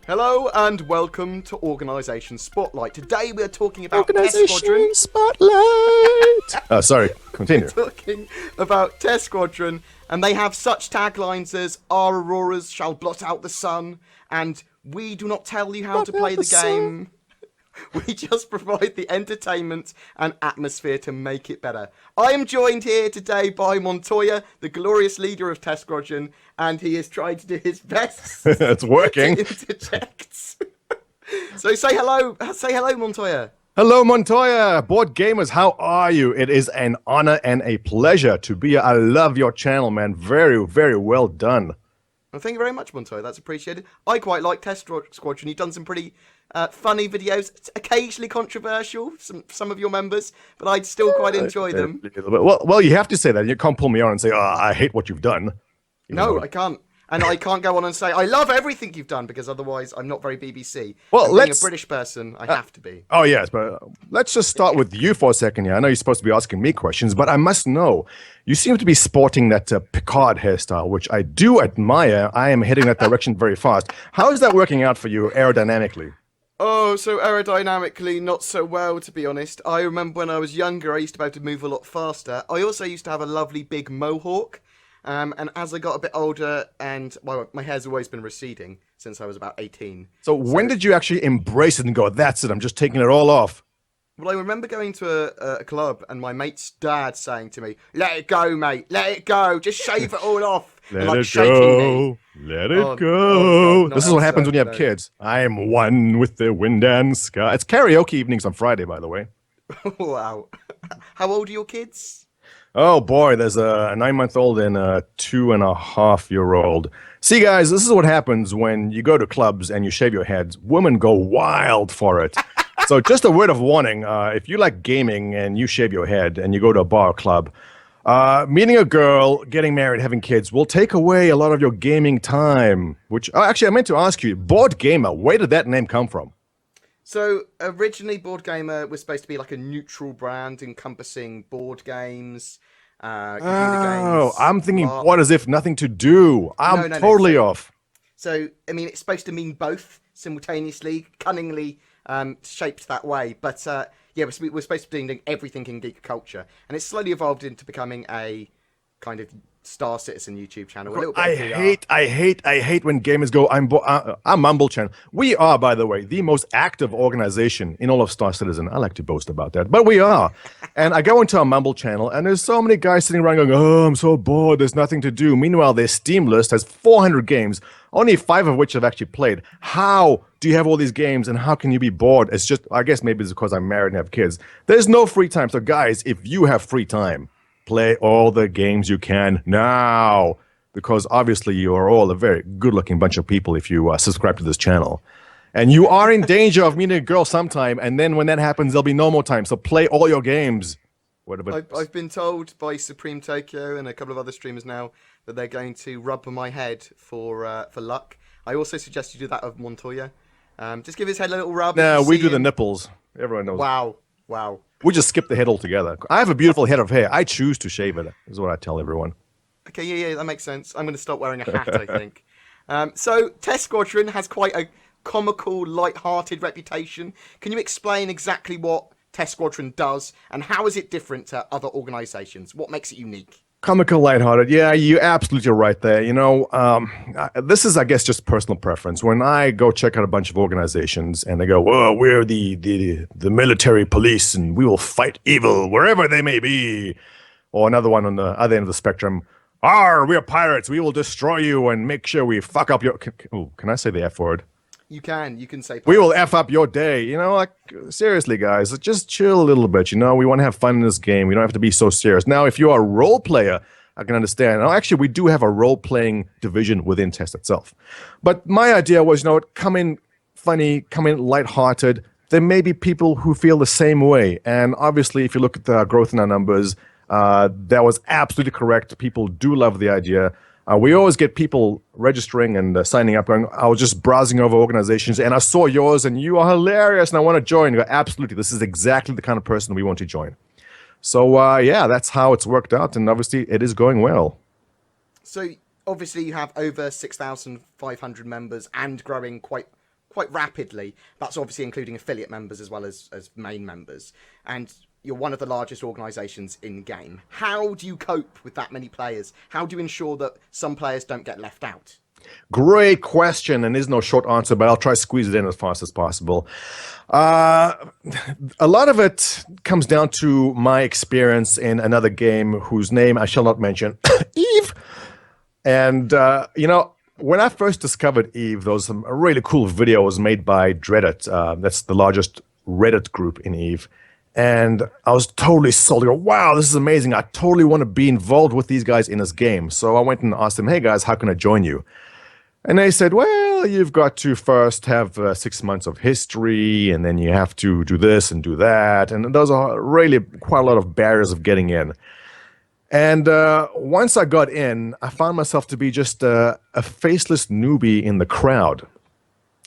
Hello and welcome to Organisation Spotlight. Today we are talking about Test Organisation Squadron. Spotlight. Sorry, continue. We're talking about Test Squadron, and they have such taglines as "Our auroras shall blot out the sun," and "We do not tell you how to play the game. We just provide the entertainment and atmosphere to make it better." I am joined here today by Montoya, the glorious leader of Test Squadron, and he is trying to do his best. It's working. To interject. So say hello, Montoya. Hello, Montoya. Board gamers, how are you? It is an honor and a pleasure to be here. I love your channel, man. Very, very well done. Well, thank you very much, Montoya. That's appreciated. I quite like Test Squadron. You've done some pretty funny videos, occasionally controversial, some of your members, but I still quite enjoy them. Well, you have to say that. You can't pull me on and say, I hate what you've done. No, I can't. And I can't go on and say, I love everything you've done, because otherwise I'm not very BBC. Well, being a British person, I have to be. Oh, yes, but let's just start with you for a second here. I know you're supposed to be asking me questions, but I must know. You seem to be sporting that Picard hairstyle, which I do admire. I am heading that direction very fast. How is that working out for you aerodynamically? Oh, so aerodynamically, not so well, to be honest. I remember when I was younger, I used to be able to move a lot faster. I also used to have a lovely big mohawk. And as I got a bit older, and well, my hair's always been receding since I was about 18. So when did you actually embrace it and go, that's it, I'm just taking it all off? Well, I remember going to a club and my mate's dad saying to me, "Let it go, mate, let it go, just shave it all off." Let like, it go, let it go. God, this is what happens when you have kids. I am one with the wind and sky. It's karaoke evenings on Friday, by the way. Wow. How old are your kids? Oh boy, there's a 9-month-old and a 2.5-year-old. See, guys, this is what happens when you go to clubs and you shave your heads. Women go wild for it. So just a word of warning, if you like gaming and you shave your head and you go to a bar or club, meeting a girl, getting married, having kids will take away a lot of your gaming time. Which, actually, I meant to ask you, Board Gamer, where did that name come from? So, originally, Board Gamer was supposed to be like a neutral brand encompassing board games, computer games. I'm thinking board as if nothing to do. I'm totally off. So, I mean, it's supposed to mean both simultaneously, cunningly shaped that way. But, yeah, we're supposed to be doing everything in geek culture. And it's slowly evolved into becoming a kind of Star Citizen YouTube channel. I hate when gamers go, I'm Mumble Channel. We are, by the way, the most active organization in all of Star Citizen. I like to boast about that, but we are. And I go into our Mumble channel, and there's so many guys sitting around going, oh, I'm so bored, there's nothing to do. Meanwhile, their Steam list has 400 games, only 5 of which I've actually played. How do you have all these games, and how can you be bored? It's just, I guess maybe it's because I'm married and have kids. There's no free time. So guys, if you have free time, play all the games you can now, because obviously you are all a very good-looking bunch of people if you subscribe to this channel. And you are in danger of meeting a girl sometime, and then when that happens, there'll be no more time. So play all your games. I've been told by Supreme Tokyo and a couple of other streamers now that they're going to rub my head for luck. I also suggest you do that of Montoya. Just give his head a little rub. No, we do the nipples. Everyone knows. Wow. We just skip the head altogether. I have a beautiful head of hair. I choose to shave it, is what I tell everyone. Okay, yeah, that makes sense. I'm going to start wearing a hat, I think. So, Test Squadron has quite a comical, light-hearted reputation. Can you explain exactly what Test Squadron does, and how is it different to other organizations? What makes it unique? Comical, lighthearted. Yeah, you're absolutely right there. You know, this is, I guess, just personal preference. When I go check out a bunch of organizations and they go, "Well, we're the military police and we will fight evil wherever they may be," or another one on the other end of the spectrum, we're pirates. We will destroy you and make sure we fuck up your. Can I say the F word? You can say pirates. We will F up your day. You know, like, seriously, guys, just chill a little bit. You know, we want to have fun in this game. We don't have to be so serious. Now, if you are a role player, I can understand. Now, actually, we do have a role-playing division within Test itself. But my idea was, you know, come in funny, come in lighthearted. There may be people who feel the same way. And obviously, if you look at the growth in our numbers, that was absolutely correct. People do love the idea. We always get people registering and signing up going, I was just browsing over organizations and I saw yours and you are hilarious and I want to join. You go, absolutely, this is exactly the kind of person we want to join. So, yeah, that's how it's worked out, and obviously it is going well. So, obviously you have over 6,500 members and growing quite quite rapidly. That's obviously including affiliate members as well as main members. And you're one of the largest organisations in game. How do you cope with that many players? How do you ensure that some players don't get left out? Great question, and there's no short answer, but I'll try to squeeze it in as fast as possible. A lot of it comes down to my experience in another game whose name I shall not mention, Eve. And, when I first discovered Eve, there was some really cool videos made by Reddit. That's the largest Reddit group in Eve. And I was totally sold. I go, wow, this is amazing. I totally want to be involved with these guys in this game. So I went and asked them, hey guys, how can I join you? And they said, well, you've got to first have 6 months of history, and then you have to do this and do that. And those are really quite a lot of barriers of getting in. And once I got in, I found myself to be just a faceless newbie in the crowd.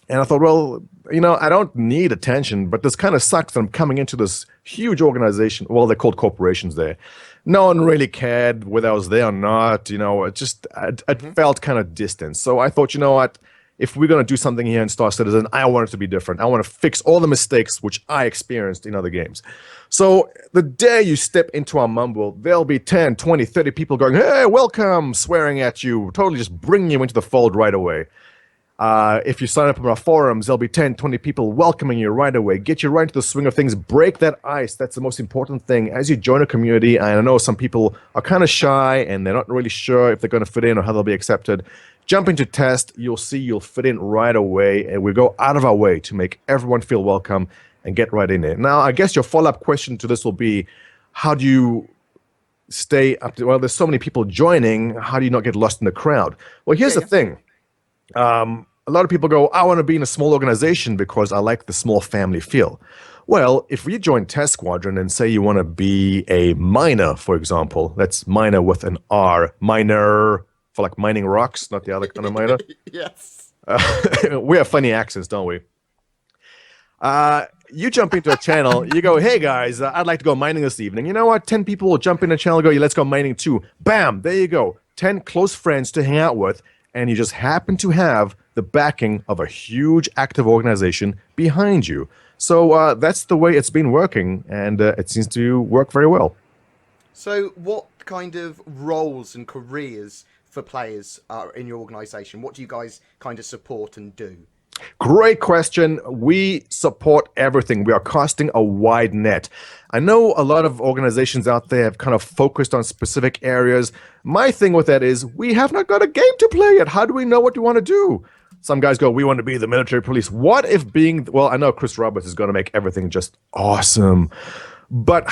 And I thought, well, I don't need attention, but this kind of sucks that I'm coming into this huge organization. Well, they're called corporations there. No one really cared whether I was there or not. It felt kind of distant. So I thought, you know what? If we're going to do something here in Star Citizen, I want it to be different. I want to fix all the mistakes which I experienced in other games. So the day you step into our mumble, there'll be 10, 20, 30 people going, hey, welcome, swearing at you, totally just bringing you into the fold right away. If you sign up on our forums, there'll be 10, 20 people welcoming you right away, get you right into the swing of things, break that ice. That's the most important thing. As you join a community, I know some people are kind of shy and they're not really sure if they're going to fit in or how they'll be accepted. Jump into Test, you'll see you'll fit in right away, and we go out of our way to make everyone feel welcome and get right in there. Now, I guess your follow-up question to this will be, how do you stay up to, well, there's so many people joining, how do you not get lost in the crowd? Well, here's the thing. A lot of people go, I want to be in a small organization because I like the small family feel. Well, if you join Test Squadron and say you want to be a miner, for example, that's miner with an R, miner for like mining rocks, not the other kind of miner. Yes. We have funny accents, don't we? You jump into a channel, you go, hey guys, I'd like to go mining this evening. You know what? 10 people will jump in a channel and go, yeah, let's go mining too. Bam, there you go. 10 close friends to hang out with, and you just happen to have the backing of a huge active organization behind you. So that's the way it's been working, and it seems to work very well. So what kind of roles and careers for players are in your organization? What do you guys kind of support and do? Great question. We support everything. We are casting a wide net. I know a lot of organizations out there have kind of focused on specific areas. My thing with that is we have not got a game to play yet. How do we know what we want to do? Some guys go, we want to be the military police. What if being, well, I know Chris Roberts is going to make everything just awesome. But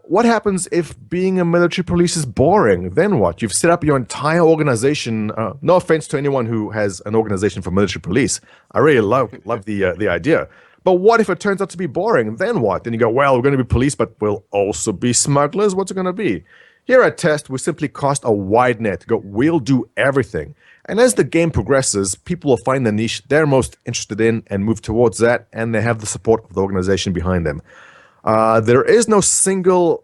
what happens if being a military police is boring? Then what? You've set up your entire organization. No offense to anyone who has an organization for military police. I really love the idea. But what if it turns out to be boring? Then what? Then you go, well, we're going to be police, but we'll also be smugglers. What's it going to be? Here at Test, we simply cast a wide net. Go, we'll do everything. And as the game progresses, people will find the niche they're most interested in and move towards that, and they have the support of the organization behind them. There is no single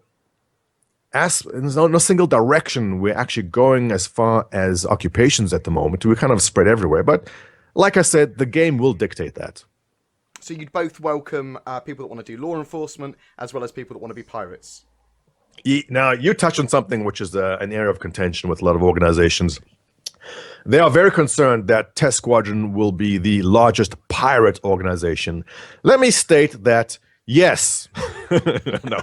no single direction we're actually going as far as occupations at the moment. We're kind of spread everywhere. But like I said, the game will dictate that. So you'd both welcome people that want to do law enforcement as well as people that want to be pirates? Now, you touched on something which is an area of contention with a lot of organizations. They are very concerned that Test Squadron will be the largest pirate organization. Let me state that, yes. No.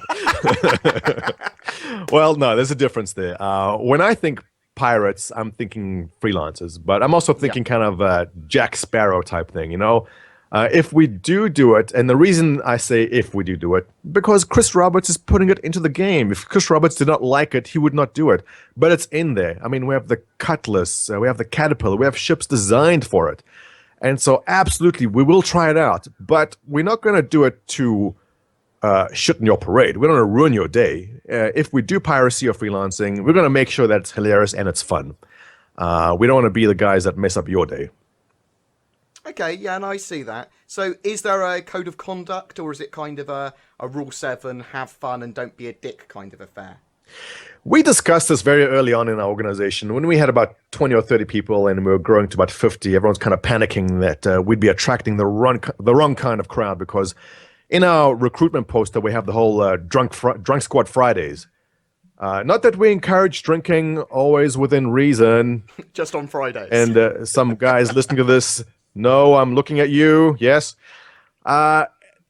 Well, no, there's a difference there. When I think pirates, I'm thinking freelancers, but I'm also thinking kind of Jack Sparrow type thing, you know? If we do it, and the reason I say if we do it, because Chris Roberts is putting it into the game. If Chris Roberts did not like it, he would not do it. But it's in there. I mean, we have the Cutlass, we have the Caterpillar, we have ships designed for it. And so absolutely, we will try it out. But we're not going to do it to shit in your parade. We're going to ruin your day. If we do piracy or freelancing, we're going to make sure that it's hilarious and it's fun. We don't want to be the guys that mess up your day. Okay, yeah, and I see that. So is there a code of conduct, or is it kind of a Rule 7, have fun and don't be a dick kind of affair? We discussed this very early on in our organization when we had about 20 or 30 people and we were growing to about 50. Everyone's kind of panicking that we'd be attracting the wrong kind of crowd because in our recruitment poster we have the whole drunk squad Fridays. Not that we encourage drinking, always within reason. Just on Fridays. And some guys listening to this, no, I'm looking at you. Yes.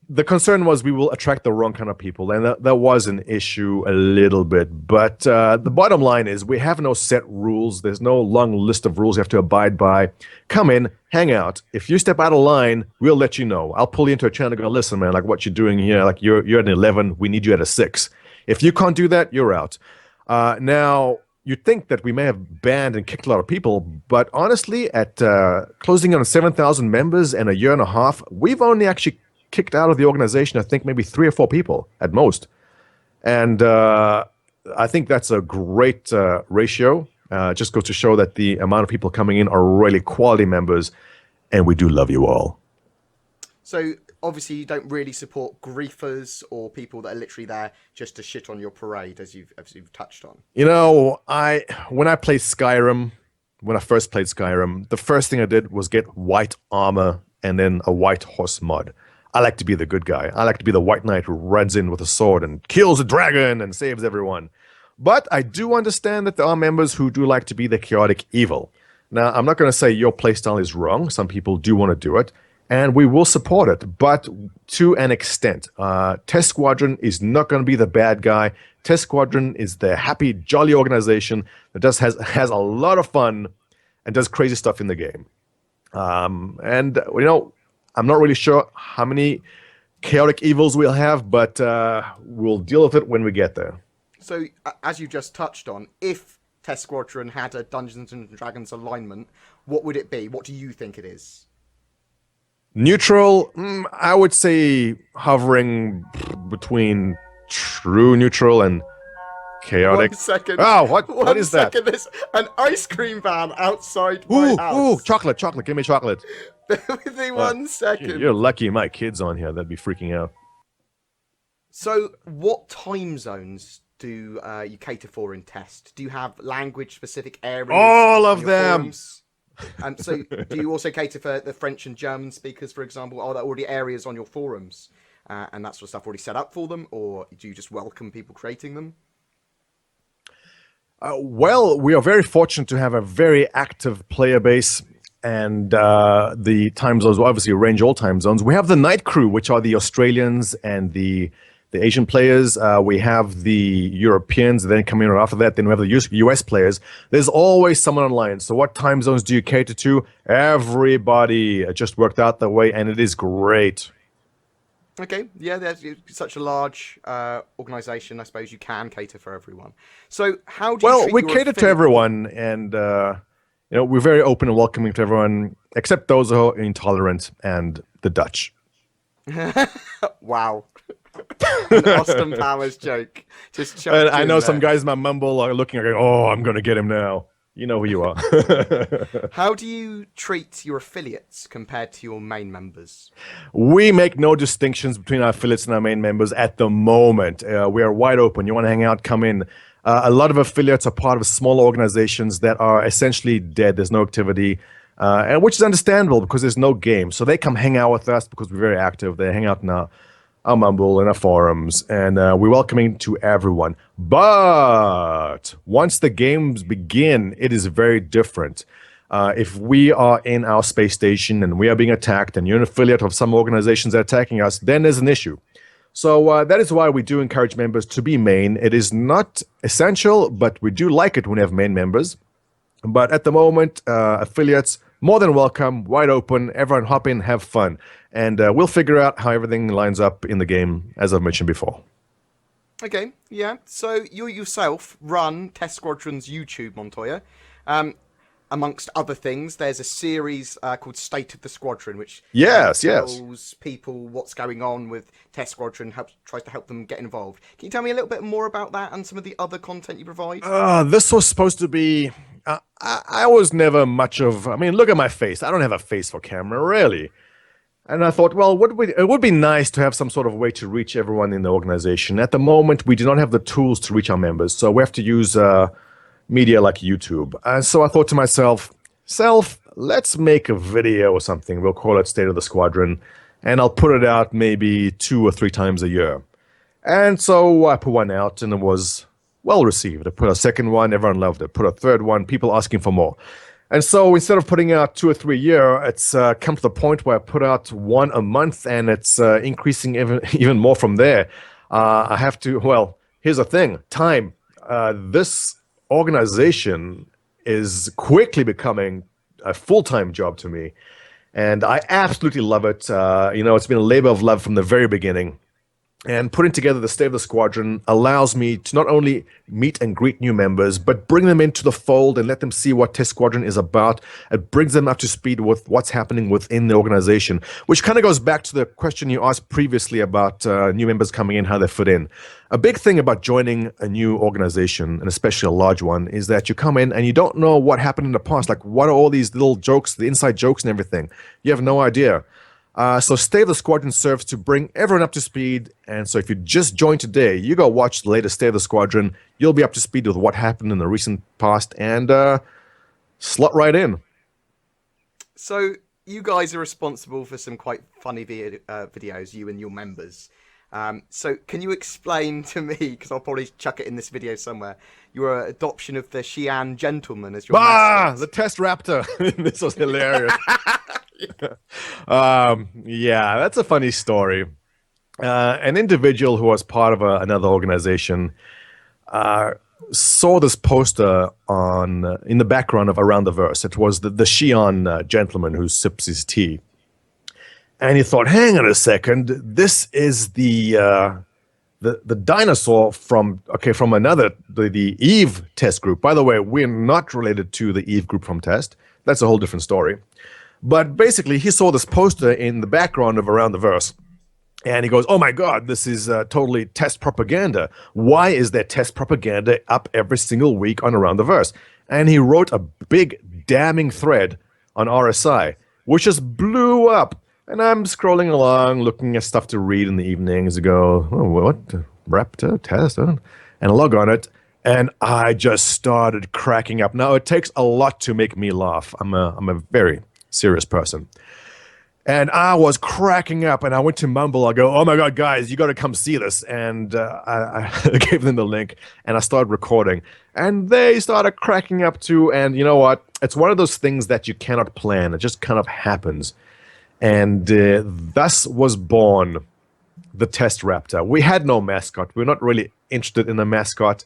The concern was we will attract the wrong kind of people, and that was an issue a little bit. But the bottom line is we have no set rules. There's no long list of rules you have to abide by. Come in, hang out. If you step out of line, we'll let you know. I'll pull you into a chair and go, listen, man, like what you're doing here, like you're at an 11, we need you at a 6. If you can't do that, you're out. Now, you'd think that we may have banned and kicked a lot of people, but honestly, at closing on 7,000 members in a year and a half, we've only actually kicked out of the organization, I think maybe 3 or 4 people at most. And I think that's a great ratio. Just goes to show that the amount of people coming in are really quality members, and we do love you all. So obviously you don't really support griefers or people that are literally there just to shit on your parade, as you've touched on. You know, when I played Skyrim, when I first played Skyrim, the first thing I did was get white armor and then a white horse mod. I like to be the good guy. I like to be the white knight who runs in with a sword and kills a dragon and saves everyone. But I do understand that there are members who do like to be the chaotic evil. Now, I'm not going to say your playstyle is wrong. Some people do want to do it, and we will support it, but to an extent. Test Squadron is not going to be the bad guy. Test Squadron is the happy, jolly organization that has a lot of fun and does crazy stuff in the game. And, you know, I'm not really sure how many chaotic evils we'll have, but we'll deal with it when we get there. So, as you just touched on, if Test Squadron had a Dungeons & Dragons alignment, what would it be? What do you think it is? Neutral, I would say hovering between true neutral and chaotic. 1 second. Oh, what is that? There's an ice cream van outside my house. Ooh, chocolate, give me chocolate. With me 1 second. You're lucky my kid's on here. They'd be freaking out. So, what time zones do you cater for in Test? Do you have language-specific areas? All of them! So, do you also cater for the French and German speakers, for example? Are there already areas on your forums and that sort of stuff already set up for them? Or do you just welcome people creating them? Well, we are very fortunate to have a very active player base, and the time zones will obviously range all time zones. We have the night crew, which are the Australians and the Asian players. We have the Europeans, then coming in after that. Then we have the US players. There's always someone online. So what time zones do you cater to? Everybody. It just worked out that way, and it is great. Okay, yeah, there's such a large organization. I suppose you can cater for everyone. So how do you treat we your cater to everyone, and you know, we're very open and welcoming to everyone, except those who are intolerant and the Dutch. Wow. An Austin Powers joke. Just I know some guys in my mumble are looking like, oh, I'm going to get him now. You know who you are. How do you treat your affiliates compared to your main members? We make no distinctions between our affiliates and our main members at the moment. We are wide open. You want to hang out, come in. A lot of affiliates are part of smaller organizations that are essentially dead. There's no activity, and which is understandable because there's no game. So they come hang out with us because we're very active. They hang out in our mumble and our forums, and we're welcoming to everyone. But once the games begin, it is very different. If we are in our space station and we are being attacked and you're an affiliate of some organizations that are attacking us, then there's an issue. So that is why we do encourage members to be main. It is not essential, but we do like it when we have main members. But at the moment, affiliates, more than welcome, wide open, everyone hop in, have fun. And we'll figure out how everything lines up in the game, as I've mentioned before. Okay, yeah. So you yourself run Test Squadron's YouTube, Montoya. Amongst other things, there's a series called State of the Squadron, which tells people what's going on with Test Squadron, tries to help them get involved. Can you tell me a little bit more about that and some of the other content you provide? This was supposed to be... I was never much of... I mean, look at my face. I don't have a face for camera, really. And I thought, well, it would be nice to have some sort of way to reach everyone in the organization. At the moment, we do not have the tools to reach our members, so we have to use media like YouTube. And so I thought to myself, let's make a video or something. We'll call it State of the Squadron, and I'll put it out maybe 2 or 3 times a year. And so I put one out, and it was well received. I put a second one, everyone loved it. Put a third one, people asking for more. And so instead of putting out 2 or 3 a year, it's come to the point where I put out 1 a month, and it's increasing even more from there. I have to, well, here's the thing, time. This organization is quickly becoming a full-time job to me, and I absolutely love it. It's been a labor of love from the very beginning. And putting together the State of the Squadron allows me to not only meet and greet new members, but bring them into the fold and let them see what Test Squadron is about. It brings them up to speed with what's happening within the organization, which kind of goes back to the question you asked previously about new members coming in, how they fit in. A big thing about joining a new organization, and especially a large one, is that you come in and you don't know what happened in the past. Like, what are all these little jokes, the inside jokes and everything? You have no idea. So State of the Squadron serves to bring everyone up to speed. And so if you just joined today, you go watch the latest State of the Squadron. You'll be up to speed with what happened in the recent past and slot right in. So you guys are responsible for some quite funny videos, you and your members. So can you explain to me, because I'll probably chuck it in this video somewhere, your adoption of the Xi'an gentleman as your mascot? The Test Raptor. This was hilarious. Yeah, that's a funny story. An individual who was part of another organization saw this poster in the background of Around the Verse. It was the Xi'an gentleman who sips his tea. And he thought, hang on a second, this is the dinosaur from the Eve test group. By the way, we're not related to the Eve group from Test. That's a whole different story. But basically, he saw this poster in the background of Around the Verse. And he goes, oh my God, this is totally Test propaganda. Why is there Test propaganda up every single week on Around the Verse? And he wrote a big damning thread on RSI, which just blew up. And I'm scrolling along, looking at stuff to read in the evenings. I go, oh, what? Raptor Test? And I log on it, and I just started cracking up. Now, it takes a lot to make me laugh. I'm a very serious person. And I was cracking up, and I went to Mumble. I go, oh my God, guys, you got to come see this. And I gave them the link, and I started recording. And they started cracking up too. And you know what? It's one of those things that you cannot plan. It just kind of happens. And thus was born the Test Raptor. We had no mascot. We're not really interested in a mascot.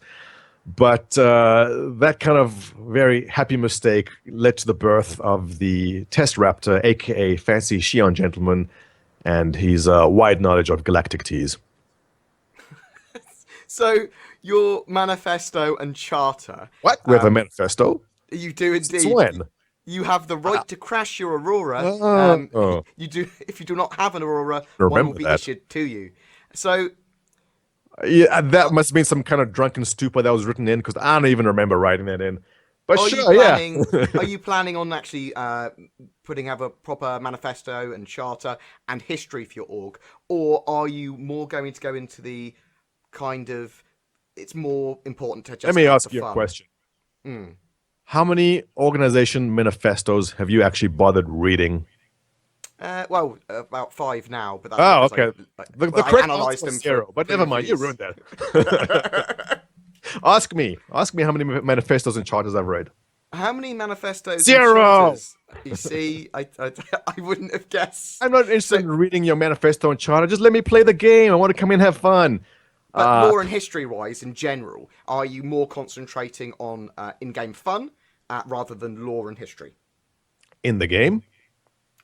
But that kind of very happy mistake led to the birth of the Test Raptor, a.k.a. Fancy Xi'an Gentleman, and his wide knowledge of galactic teas. So, your Manifesto and Charter... What? We have a manifesto? You do indeed. Since when? You have the right to crash your Aurora. You do. If you do not have an Aurora, one will be issued to you. So... Yeah, that must have been some kind of drunken stupor that was written in, because I don't even remember writing that in. But sure, yeah. Are you planning on actually putting a proper manifesto and charter and history for your org? Or are you more going to go into the kind of, it's more important to just... Let me ask you a question. How many organization manifestos have you actually bothered reading? Well, about 5 now. But that's okay. The correct answer was 0, but never mind. You ruined that. Ask me how many manifestos and charters I've read. How many manifestos? 0. You see, I wouldn't have guessed. I'm not interested in reading your manifesto and charter. Just let me play the game. I want to come in and have fun. But lore and history-wise, in general, are you more concentrating on in-game fun rather than lore and history? In the game?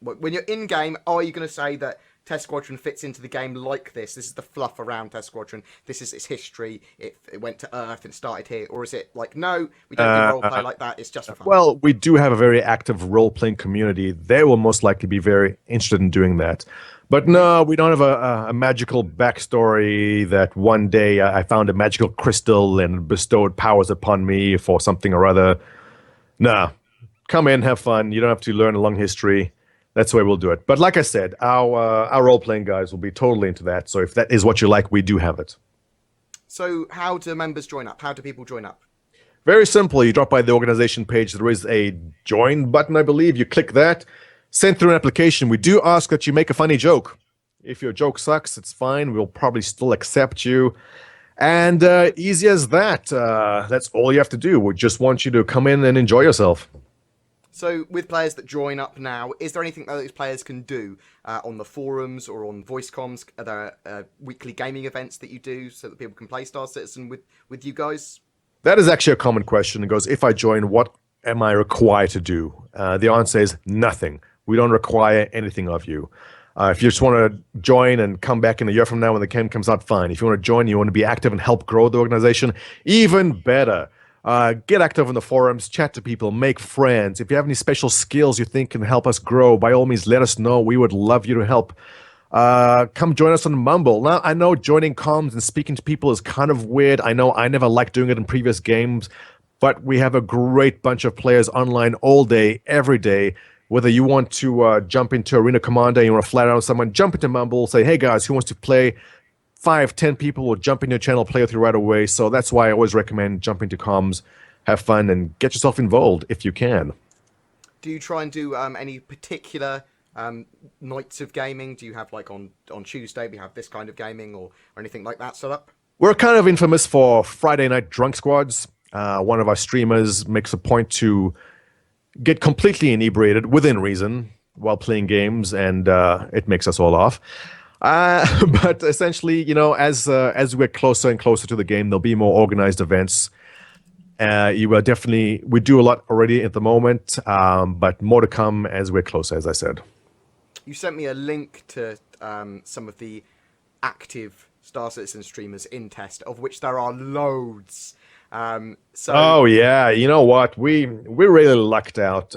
When you're in-game, are you going to say that Test Squadron fits into the game like this? This is the fluff around Test Squadron. This is its history. It went to Earth and started here. Or is it like, no, we don't do roleplay like that. It's just for fun. Well, we do have a very active role-playing community. They will most likely be very interested in doing that. But no, we don't have a magical backstory that one day I found a magical crystal and bestowed powers upon me for something or other. Nah, come in, have fun. You don't have to learn a long history. That's the way we'll do it. But like I said, our role-playing guys will be totally into that. So if that is what you like, we do have it. So how do members join up? How do people join up? Very simple. You drop by the organization page. There is a join button, I believe. You click that, send through an application. We do ask that you make a funny joke. If your joke sucks, it's fine. We'll probably still accept you. And easy as that. That's all you have to do. We just want you to come in and enjoy yourself. So with players that join up now, is there anything that those players can do on the forums or on voice comms? Are there weekly gaming events that you do so that people can play Star Citizen with you guys? That is actually a common question. It goes, if I join, what am I required to do? The answer is nothing. We don't require anything of you. If you just want to join and come back in a year from now when the game comes out, fine. If you want to join, you want to be active and help grow the organization, even better. Get active in the forums, chat to people, make friends. If you have any special skills you think can help us grow, by all means, let us know. We would love you to help. Come join us on Mumble. Now, I know joining comms and speaking to people is kind of weird. I know I never liked doing it in previous games, but we have a great bunch of players online all day, every day. Whether you want to jump into Arena Commander, you want to flat out someone, jump into Mumble, say, hey guys, who wants to play? 5, 10 people will jump in your channel, play with you right away. So that's why I always recommend jump into comms, have fun, and get yourself involved if you can. Do you try and do any particular nights of gaming? Do you have like on Tuesday we have this kind of gaming or anything like that set up? We're kind of infamous for Friday night drunk squads. One of our streamers makes a point to get completely inebriated within reason while playing games, and it makes us all laugh. But essentially, you know, as we're closer and closer to the game, there'll be more organized events. We do a lot already at the moment, but more to come as we're closer, as I said. You sent me a link to some of the active Star Citizen streamers in Test, of which there are loads. Oh yeah, you know what? We really lucked out.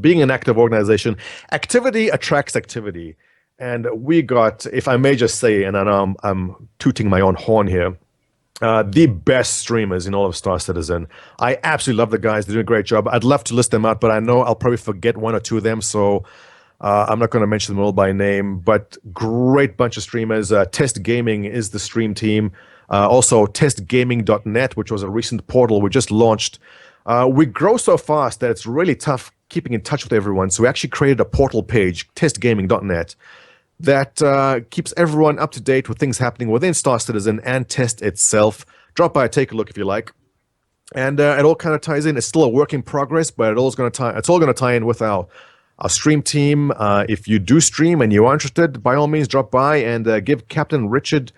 Being an active organization, activity attracts activity. And we got, if I may just say, and I know I'm tooting my own horn here, the best streamers in all of Star Citizen. I absolutely love the guys. They're doing a great job. I'd love to list them out, but I know I'll probably forget one or two of them, so I'm not going to mention them all by name. But great bunch of streamers. Test Gaming is the stream team. Also, testgaming.net, which was a recent portal we just launched. We grow so fast that it's really tough keeping in touch with everyone. So we actually created a portal page, testgaming.net, that keeps everyone up to date with things happening within Star Citizen and Test itself. Drop by, take a look if you like. And it all kind of ties in. It's still a work in progress, but it's all going to tie in with our stream team. If you do stream and you are interested, by all means, drop by and give Captain Richard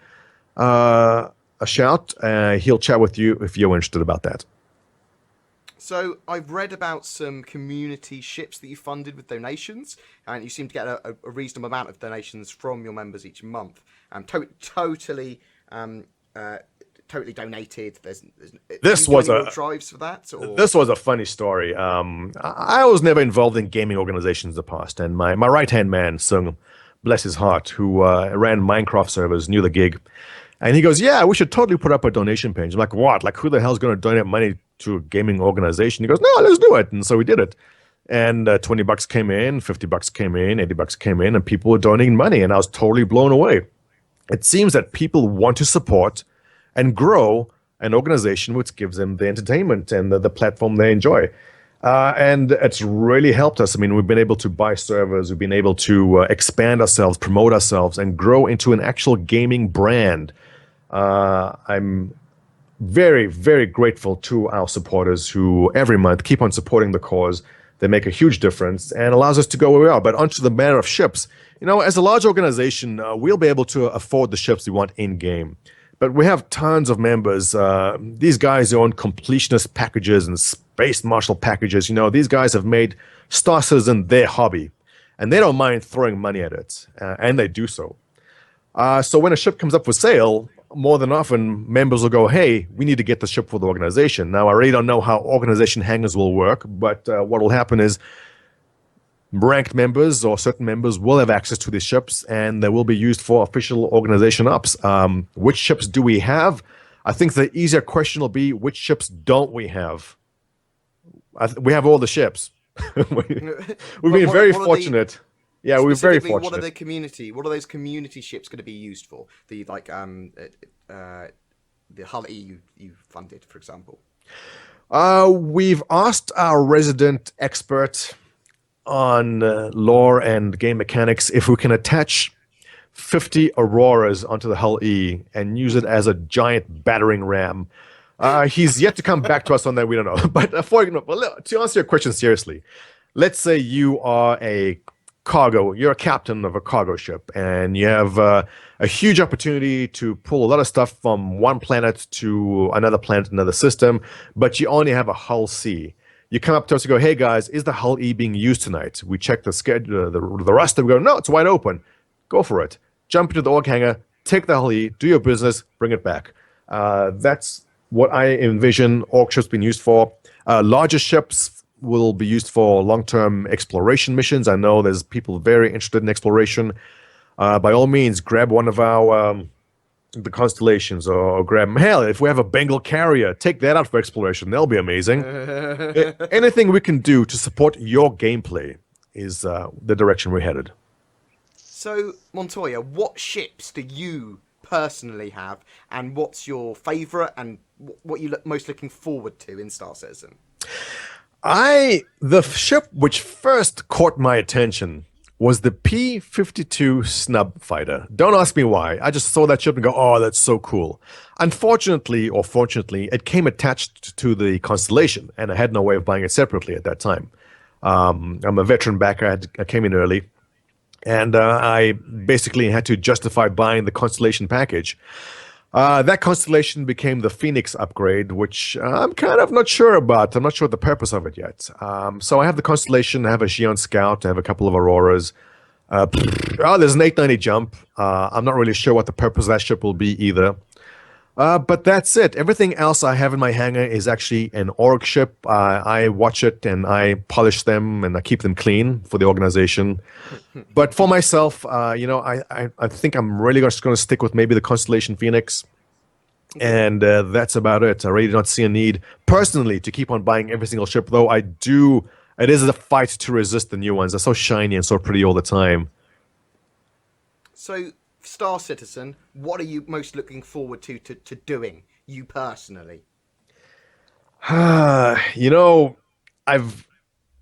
a shout. He'll chat with you if you're interested about that. So I've read about some community ships that you funded with donations, and you seem to get a reasonable amount of donations from your members each month. Totally donated. This was a drives for that. Or? This was a funny story. I was never involved in gaming organizations in the past, and my right hand man, Sung, bless his heart, who ran Minecraft servers, knew the gig. And he goes, yeah, we should totally put up a donation page. I'm like, what? Like, who the hell's going to donate money to a gaming organization? He goes, no, let's do it. And so we did it. And $20 came in, $50 came in, $80 came in, and people were donating money. And I was totally blown away. It seems that people want to support and grow an organization which gives them the entertainment and the platform they enjoy. And it's really helped us. I mean, we've been able to buy servers. We've been able to expand ourselves, promote ourselves, and grow into an actual gaming brand. I'm very, very grateful to our supporters who every month keep on supporting the cause. They make a huge difference and allows us to go where we are. But onto the matter of ships, you know, as a large organization, we'll be able to afford the ships we want in-game. But we have tons of members. These guys own completionist packages and space marshal packages. You know, these guys have made Star Citizen their hobby, and they don't mind throwing money at it, and they do so. So when a ship comes up for sale, more than often, members will go, hey, we need to get the ship for the organization. Now, I really don't know how organization hangars will work, but what will happen is ranked members or certain members will have access to these ships, and they will be used for official organization ops. Which ships do we have? I think the easier question will be, which ships don't we have? We have all the ships. We've been very fortunate. Yeah, we're very Specifically, what are fortunate. what are those community ships going to be used for? The Hull E you funded, for example. We've asked our resident expert on lore and game mechanics if we can attach 50 Auroras onto the Hull E and use it as a giant battering ram. He's yet to come back to us on that. We don't know. But to answer your question seriously, let's say you are you're a captain of a cargo ship, and you have a huge opportunity to pull a lot of stuff from one planet to another planet, another system, but you only have a Hull C. You come up to us and go, hey guys, is the Hull E being used tonight? We check the schedule, the roster, we go, no, it's wide open. Go for it. Jump into the org hangar, take the Hull E, do your business, bring it back. That's what I envision org ships being used for. Larger ships will be used for long-term exploration missions. I know there's people very interested in exploration. By all means, grab one of our the constellations, or grab them. Hell, if we have a Bengal carrier, take that out for exploration. That'll be amazing. Anything we can do to support your gameplay is the direction we're headed. So, Montoya, what ships do you personally have, and what's your favourite, and what you most looking forward to in Star Citizen? The ship which first caught my attention was the P-52 Snub Fighter. Don't ask me why. I just saw that ship and go, oh, that's so cool. Unfortunately, or fortunately, it came attached to the Constellation, and I had no way of buying it separately at that time. I'm a veteran backer. I came in early, and I basically had to justify buying the Constellation package. That Constellation became the Phoenix upgrade, which I'm kind of not sure about. I'm not sure the purpose of it yet. So I have the Constellation, I have a Xi'an Scout, I have a couple of Auroras. There's an 890 jump. I'm not really sure what the purpose of that ship will be either. But that's it. Everything else I have in my hangar is actually an org ship. I watch it and I polish them and I keep them clean for the organization. But for myself, I think I'm really just going to stick with maybe the Constellation Phoenix. And that's about it. I really do not see a need personally to keep on buying every single ship, though I do. It is a fight to resist the new ones. They're so shiny and so pretty all the time. So, Star Citizen, what are you most looking forward to doing, you personally? I've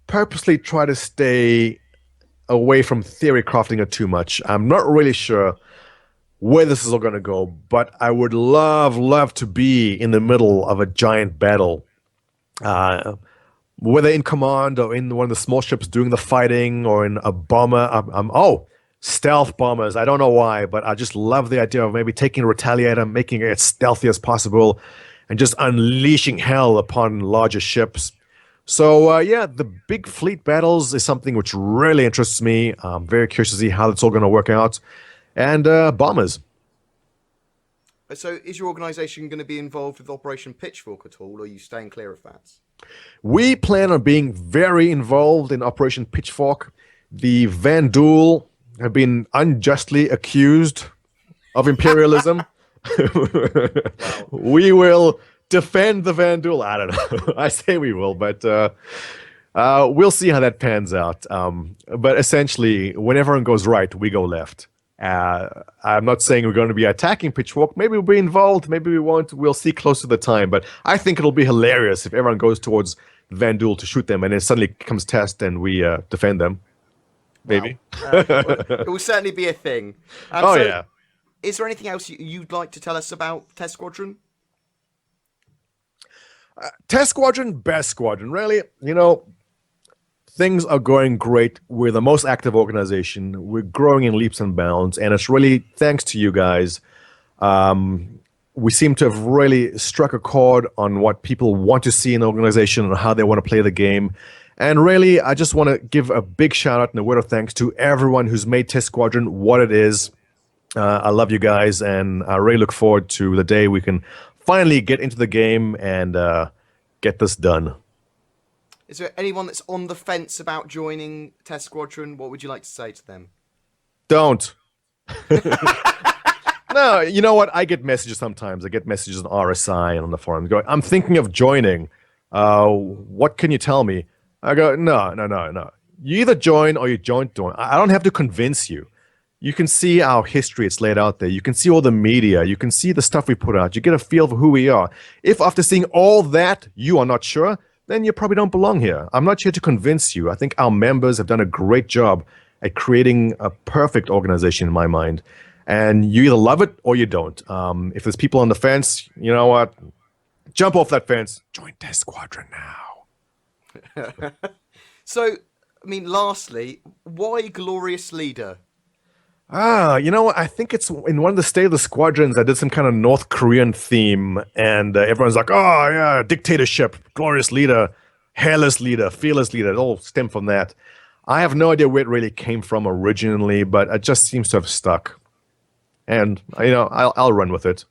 purposely tried to stay away from theory crafting it too much. I'm not really sure where this is all going to go, but I would love to be in the middle of a giant battle. Whether in command or in one of the small ships doing the fighting or in a bomber. Stealth bombers. I don't know why, but I just love the idea of maybe taking a Retaliator, making it as stealthy as possible, and just unleashing hell upon larger ships. So, the big fleet battles is something which really interests me. I'm very curious to see how it's all going to work out. And bombers. So, is your organisation going to be involved with Operation Pitchfork at all, or are you staying clear of that? We plan on being very involved in Operation Pitchfork. The Vanduul have been unjustly accused of imperialism. We will defend the Vanduul. I don't know. I say we will, but we'll see how that pans out. But essentially, when everyone goes right, we go left. I'm not saying we're going to be attacking Pitchfork. Maybe we'll be involved. Maybe we won't. We'll see close to the time. But I think it'll be hilarious if everyone goes towards Vanduul to shoot them, and then suddenly comes Test and we defend them. Maybe. Well, it will certainly be a thing. Yeah. Is there anything else you'd like to tell us about Test Squadron? Test Squadron, best squadron. Really, things are going great. We're the most active organization. We're growing in leaps and bounds, and it's really thanks to you guys. We seem to have really struck a chord on what people want to see in the organization and how they want to play the game. And really, I just want to give a big shout out and a word of thanks to everyone who's made Test Squadron what it is. I love you guys, and I really look forward to the day we can finally get into the game and get this done. Is there anyone that's on the fence about joining Test Squadron? What would you like to say to them? Don't. No, you know what? I get messages sometimes. I get messages on RSI and on the forum going, I'm thinking of joining. What can you tell me? I go, no. You either join or you don't join. I don't have to convince you. You can see our history, it's laid out there. You can see all the media. You can see the stuff we put out. You get a feel for who we are. If after seeing all that, you are not sure, then you probably don't belong here. I'm not here to convince you. I think our members have done a great job at creating a perfect organization in my mind. And you either love it or you don't. If there's people on the fence, you know what? Jump off that fence. Join Test Squadron now. So, I mean, lastly, why Glorious Leader? You know what? I think it's in one of the State of the Squadrons, I did some kind of North Korean theme, and everyone's like, oh, yeah, dictatorship, glorious leader, hairless leader, fearless leader. It all stemmed from that. I have no idea where it really came from originally, but it just seems to have stuck. And, you know, I'll run with it.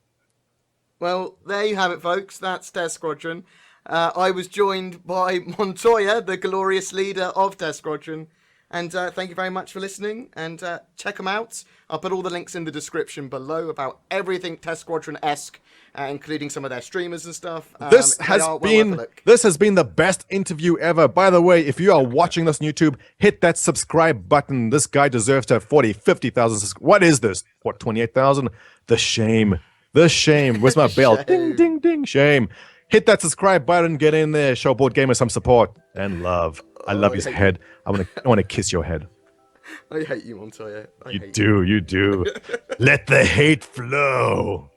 Well, there you have it, folks. That's Test Squadron. I was joined by Montoya, the glorious leader of Test Squadron. And thank you very much for listening. And check them out. I'll put all the links in the description below about everything Test Squadron-esque, including some of their streamers and stuff. This has been the best interview ever. By the way, if you are watching this on YouTube, hit that subscribe button. This guy deserves to have 40, 50,000. What is this? What, 28,000? The shame. The shame. Where's my bell? Ding, ding, ding. Shame. Hit that subscribe button. Get in there. Show Board Gamer some support and love. I love his head. I want to kiss your head. I hate you, Montoya. You do. Let the hate flow.